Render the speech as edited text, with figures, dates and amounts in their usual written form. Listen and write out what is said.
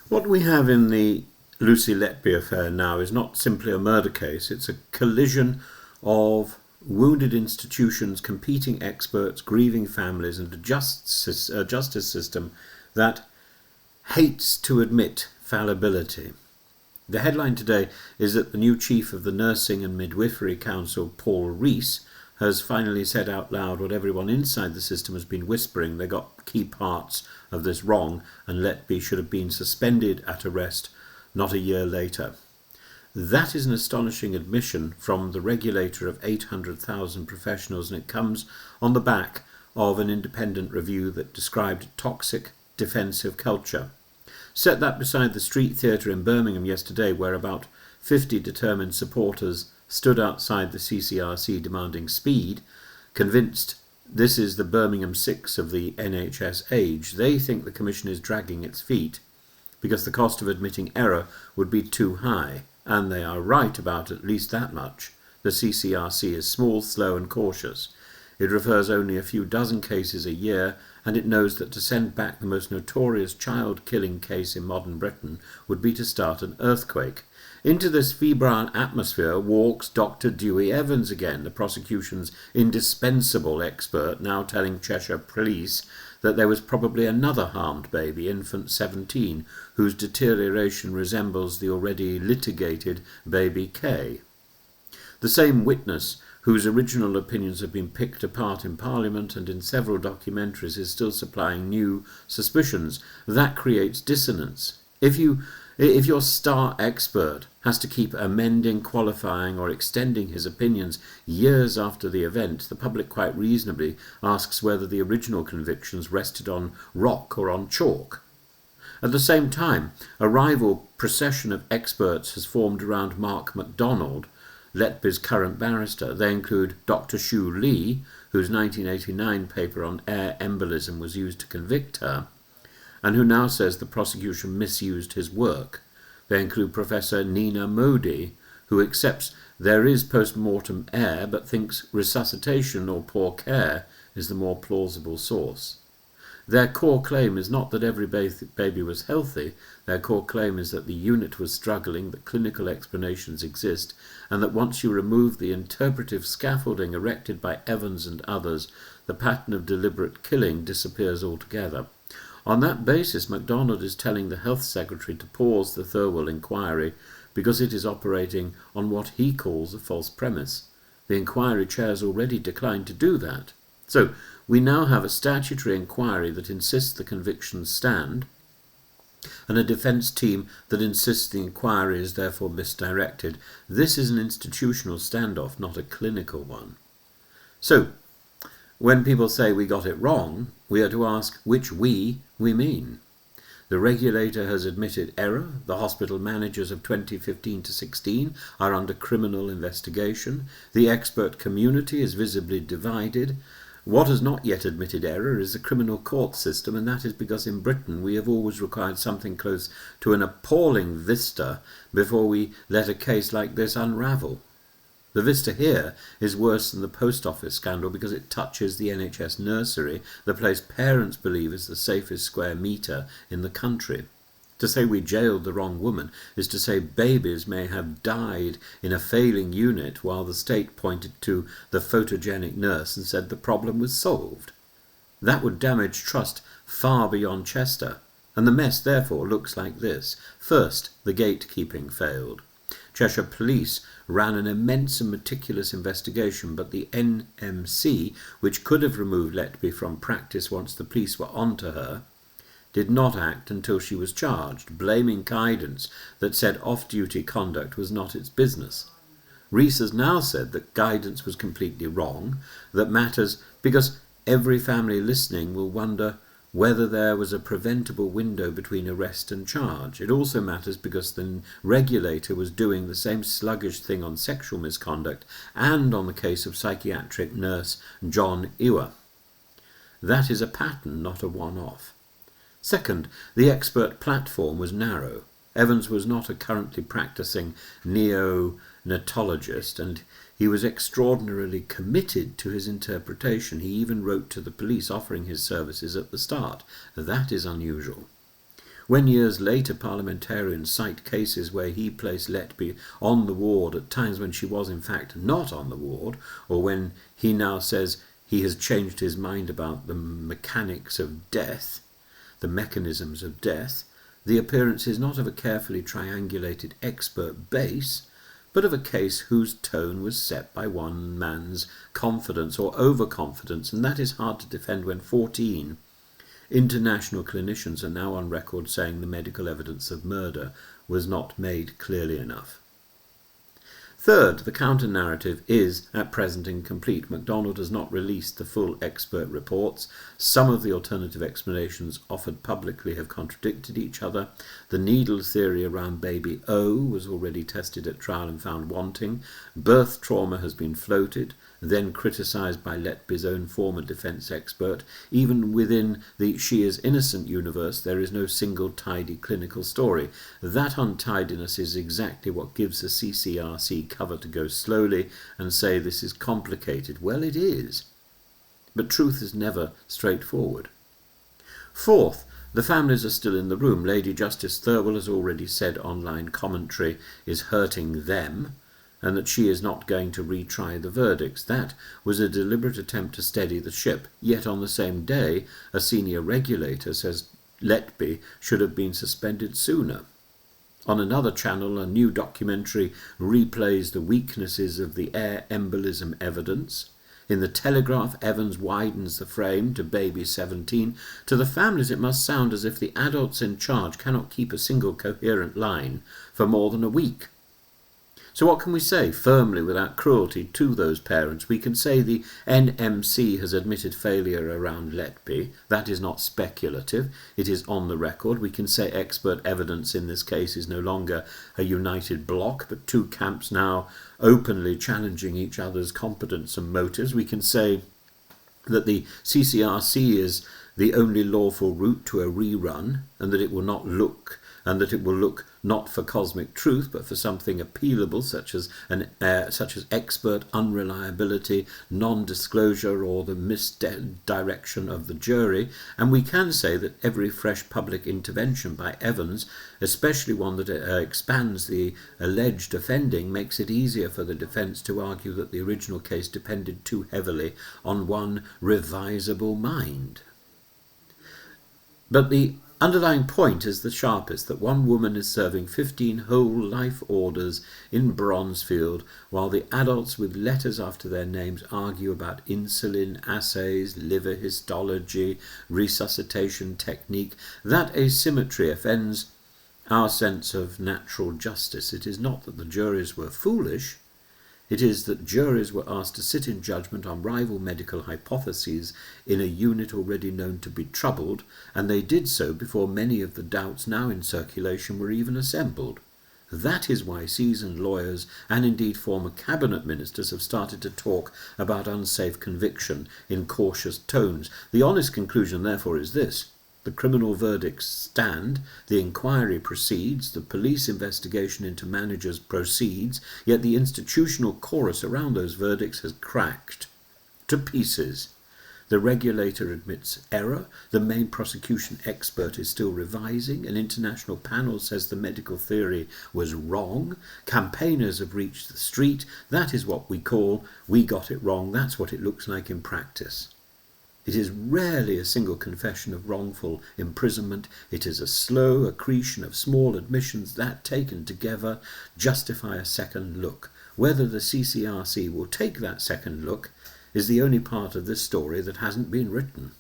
What we have in the Lucy Letby affair now is not simply a murder case, it's a collision of wounded institutions, competing experts, grieving families, and a justice system that hates to admit fallibility. The headline today is that the new chief of the Nursing and Midwifery Council, Paul Rees, has finally said out loud what everyone inside the system has been whispering. They got key parts of this wrong, and Letby should have been suspended at arrest not a year later. That is an astonishing admission from the regulator of 800,000 professionals, and it comes on the back of an independent review that described toxic defensive culture. Set that beside the street theatre in Birmingham yesterday, where about 50 determined supporters stood outside the CCRC demanding speed, convinced this is the Birmingham 6 of the NHS age. They think the Commission is dragging its feet because the cost of admitting error would be too high, and they are right about at least that much. The CCRC is small, slow and cautious. It refers only a few dozen cases a year, and it knows that to send back the most notorious child-killing case in modern Britain would be to start an earthquake. Into this febrile atmosphere walks Dr. Dewey Evans again, the prosecution's indispensable expert, now telling Cheshire police that there was probably another harmed baby, infant 17, whose deterioration resembles the already litigated baby K. The same witness, whose original opinions have been picked apart in Parliament and in several documentaries, is still supplying new suspicions. That creates dissonance. If your star expert has to keep amending, qualifying or extending his opinions years after the event, the public quite reasonably asks whether the original convictions rested on rock or on chalk. At the same time, a rival procession of experts has formed around Mark MacDonald, Letby's current barrister. They include Dr. Shu Lee, whose 1989 paper on air embolism was used to convict her, and who now says the prosecution misused his work. They include Professor Nina Modi, who accepts there is post-mortem error but thinks resuscitation or poor care is the more plausible source. Their core claim is not that every baby was healthy. Their core claim is that the unit was struggling, that clinical explanations exist, and that once you remove the interpretive scaffolding erected by Evans and others, the pattern of deliberate killing disappears altogether. On that basis, MacDonald is telling the Health Secretary to pause the Thirlwell inquiry because it is operating on what he calls a false premise. The inquiry chair has already declined to do that. So, we now have a statutory inquiry that insists the convictions stand, and a defence team that insists the inquiry is therefore misdirected. This is an institutional standoff, not a clinical one. So, when people say we got it wrong, we are to ask which we mean. The regulator has admitted error. The hospital managers of 2015 to 16 are under criminal investigation. The expert community is visibly divided. What has not yet admitted error is the criminal court system, and that is because in Britain we have always required something close to an appalling vista before we let a case like this unravel. The vista here is worse than the post office scandal because it touches the NHS nursery, the place parents believe is the safest square metre in the country. To say we jailed the wrong woman is to say babies may have died in a failing unit while the state pointed to the photogenic nurse and said the problem was solved. That would damage trust far beyond Chester, and the mess therefore looks like this. First, the gatekeeping failed. Cheshire Police ran an immense and meticulous investigation, but the NMC, which could have removed Letby from practice once the police were onto her, did not act until she was charged, blaming guidance that said off-duty conduct was not its business. Rees has now said that guidance was completely wrong, that matters because every family listening will wonder whether there was a preventable window between arrest and charge. It also matters because the regulator was doing the same sluggish thing on sexual misconduct and on the case of psychiatric nurse John Ewer. That is a pattern, not a one-off. Second, the expert platform was narrow. Evans was not a currently practicing neonatologist, and he was extraordinarily committed to his interpretation. He even wrote to the police offering his services at the start. That is unusual. When years later parliamentarians cite cases where he placed Letby on the ward at times when she was in fact not on the ward, or when he now says he has changed his mind about the mechanics of death, the mechanisms of death, the appearance is not of a carefully triangulated expert base, but of a case whose tone was set by one man's confidence or overconfidence, and that is hard to defend when 14 international clinicians are now on record saying the medical evidence of murder was not made clearly enough. Third, the counter-narrative is at present incomplete. MacDonald has not released the full expert reports. Some of the alternative explanations offered publicly have contradicted each other. The needle theory around baby O was already tested at trial and found wanting. Birth trauma has been floated, then criticised by Letby's own former defence expert. Even within the she is innocent universe, there is no single tidy clinical story. That untidiness is exactly what gives the CCRC cover to go slowly and say this is complicated. Well, it is. But truth is never straightforward. Fourth, the families are still in the room. Lady Justice Thirlwell has already said online commentary is hurting them, and that she is not going to retry the verdicts. That was a deliberate attempt to steady the ship, yet on the same day a senior regulator says Letby should have been suspended sooner. On another channel, a new documentary replays the weaknesses of the air embolism evidence. In the Telegraph, Evans widens the frame to baby 17. To the families it must sound as if the adults in charge cannot keep a single coherent line for more than a week. So what can we say firmly without cruelty to those parents? We can say the NMC has admitted failure around Letby. That is not speculative. It is on the record. We can say expert evidence in this case is no longer a united bloc, but two camps now openly challenging each other's competence and motives. We can say that the CCRC is the only lawful route to a rerun, and that it will look not for cosmic truth, but for something appealable, such as expert unreliability, non-disclosure, or the misdirection of the jury. And we can say that every fresh public intervention by Evans, especially one that expands the alleged offending, makes it easier for the defence to argue that the original case depended too heavily on one revisable mind. But the underlying point is the sharpest, that one woman is serving 15 whole life orders in Bronzefield, while the adults with letters after their names argue about insulin assays, liver histology, resuscitation technique. That asymmetry offends our sense of natural justice. It is not that the juries were foolish. It is that juries were asked to sit in judgment on rival medical hypotheses in a unit already known to be troubled, and they did so before many of the doubts now in circulation were even assembled. That is why seasoned lawyers and indeed former cabinet ministers have started to talk about unsafe conviction in cautious tones. The honest conclusion, therefore, is this. The criminal verdicts stand, the inquiry proceeds, the police investigation into managers proceeds, yet the institutional chorus around those verdicts has cracked to pieces. The regulator admits error, the main prosecution expert is still revising, an international panel says the medical theory was wrong, campaigners have reached the street. That is what we call, we got it wrong, that's what it looks like in practice. It is rarely a single confession of wrongful imprisonment. It is a slow accretion of small admissions that, taken together, justify a second look. Whether the CCRC will take that second look is the only part of this story that hasn't been written.